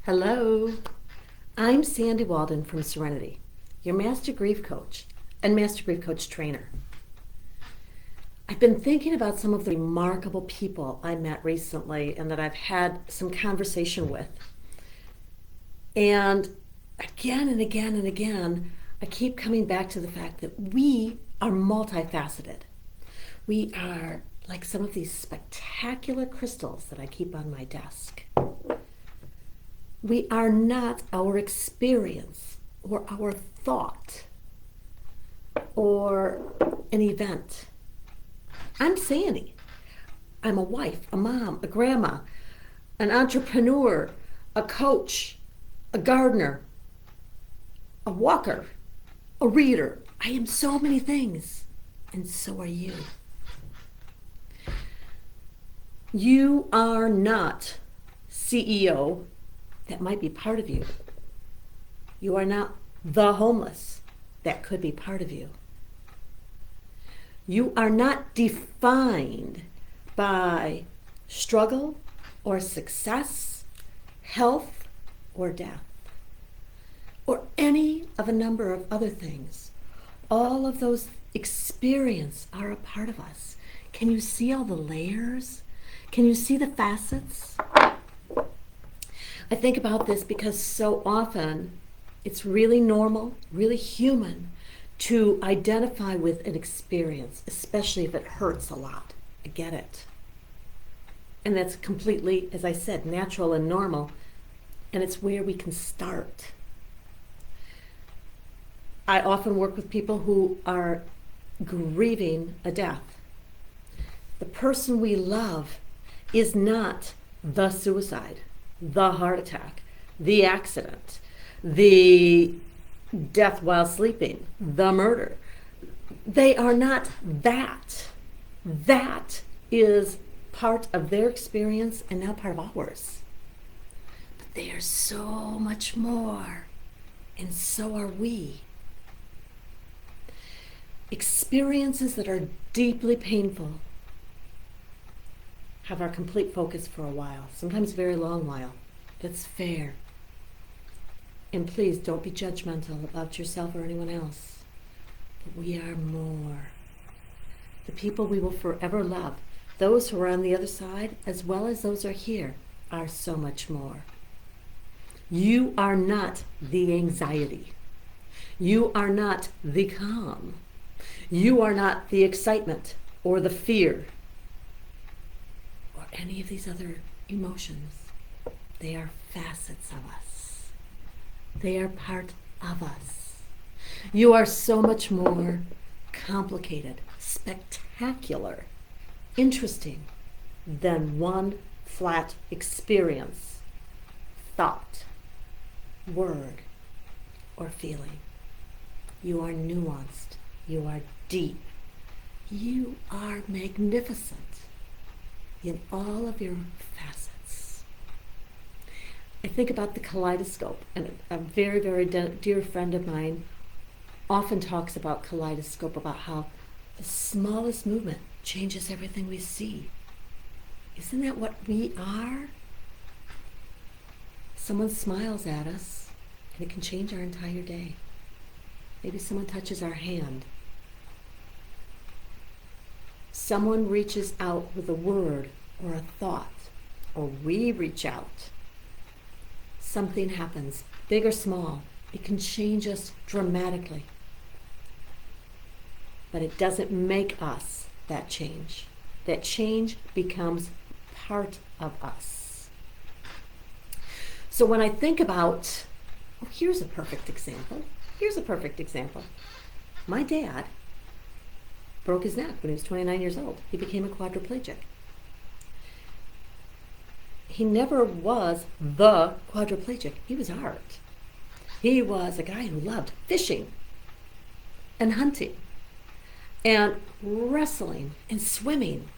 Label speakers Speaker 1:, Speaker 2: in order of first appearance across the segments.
Speaker 1: Hello, I'm Sandy Walden from Serenity, your Master Grief Coach and Master Grief Coach trainer. I've been thinking about some of the remarkable people I met recently and that I've had some conversation with. And again and again and again, I keep coming back to the fact that we are multifaceted. We are like some of these spectacular crystals that I keep on my desk. We are not our experience or our thought or an event. I'm Sandy. I'm a wife, a mom, a grandma, an entrepreneur, a coach, a gardener, a walker, a reader. I am so many things, and so are you. You are not CEO. That might be part of you. You are not the homeless. That could be part of you. You are not defined by struggle or success, health or death, or any of a number of other things. All of those experiences are a part of us. Can you see all the layers? Can you see the facets? I think about this because so often it's really normal, really human to identify with an experience, especially if it hurts a lot. I get it. And that's completely, as I said, natural and normal. And it's where we can start. I often work with people who are grieving a death. The person we love is not the suicide, the heart attack, the accident, the death while sleeping, the murder. They are not that. That is part of their experience and now part of ours. But they are so much more, and so are we. Experiences that are deeply painful have our complete focus for a while, sometimes a very long while. It's fair. And please don't be judgmental about yourself or anyone else. But we are more. The people we will forever love, those who are on the other side, as well as those who are here, are so much more. You are not the anxiety. You are not the calm. You are not the excitement or the fear or any of these other emotions. They are facets of us. They are part of us. You are so much more complicated, spectacular, interesting than one flat experience, thought, word, or feeling. You are nuanced. You are deep. You are magnificent in all of your facets. I think about the kaleidoscope, and a very, very dear friend of mine often talks about kaleidoscope, about how the smallest movement changes everything we see. Isn't that what we are? Someone smiles at us, and it can change our entire day. Maybe someone touches our hand. Someone reaches out with a word or a thought, or we reach out. Something happens, big or small. It can change us dramatically. But it doesn't make us that change. That change becomes part of us. So when I think about, here's a perfect example. My dad broke his neck when he was 29 years old. He became a quadriplegic. He never was the quadriplegic. He was art. He was a guy who loved fishing and hunting and wrestling and swimming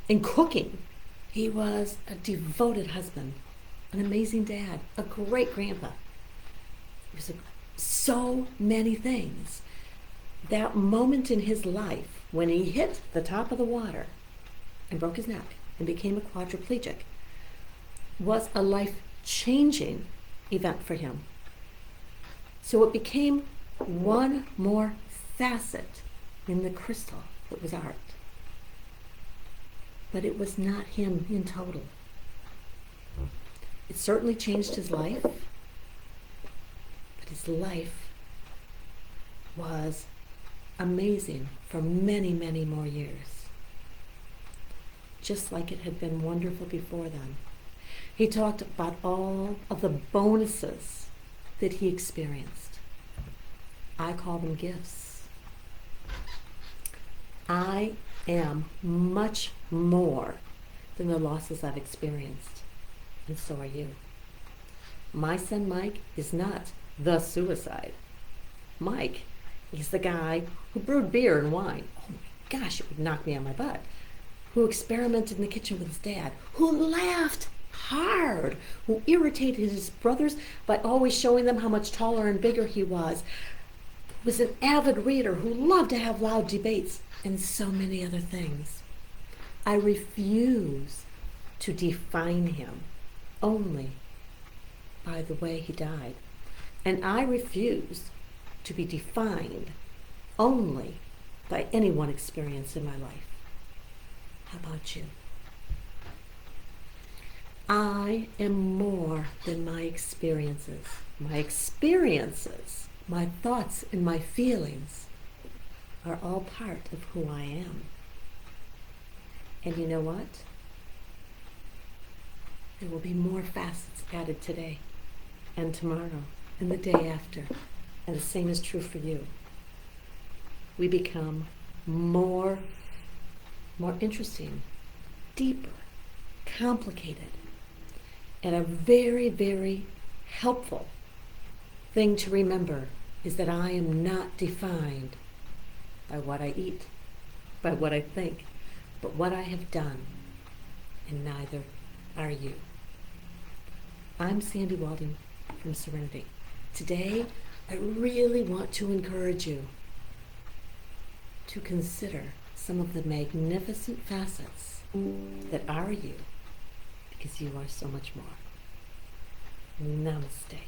Speaker 1: and cooking. He was a devoted husband, an amazing dad, a great grandpa. He was so many things. That moment in his life when he hit the top of the water and broke his neck and became a quadriplegic was a life-changing event for him. So it became one more facet in the crystal that was art. But it was not him in total. It certainly changed his life, but his life was amazing for many, many more years. Just like it had been wonderful before then. He talked about all of the bonuses that he experienced. I call them gifts. I am much more than the losses I've experienced, and so are you. My son Mike is not the suicide. Mike is the guy who brewed beer and wine. Oh my gosh, it would knock me on my butt. Who experimented in the kitchen with his dad. Who laughed hard. Who irritated his brothers by always showing them how much taller and bigger he was. Was an avid reader who loved to have loud debates, and so many other things. I refuse to define him only by the way he died. And I refuse to be defined only by any one experience in my life. How about you? I am more than my experiences. My experiences, my thoughts, and my feelings are all part of who I am. And you know what? There will be more facets added today and tomorrow and the day after. And the same is true for you. We become more interesting, deeper, complicated, and a very, very helpful thing to remember is that I am not defined by what I eat, by what I think, but what I have done, and neither are you. I'm Sandy Walding from Serenity. Today, I really want to encourage you to consider some of the magnificent facets that are you, because you are so much more. Namaste.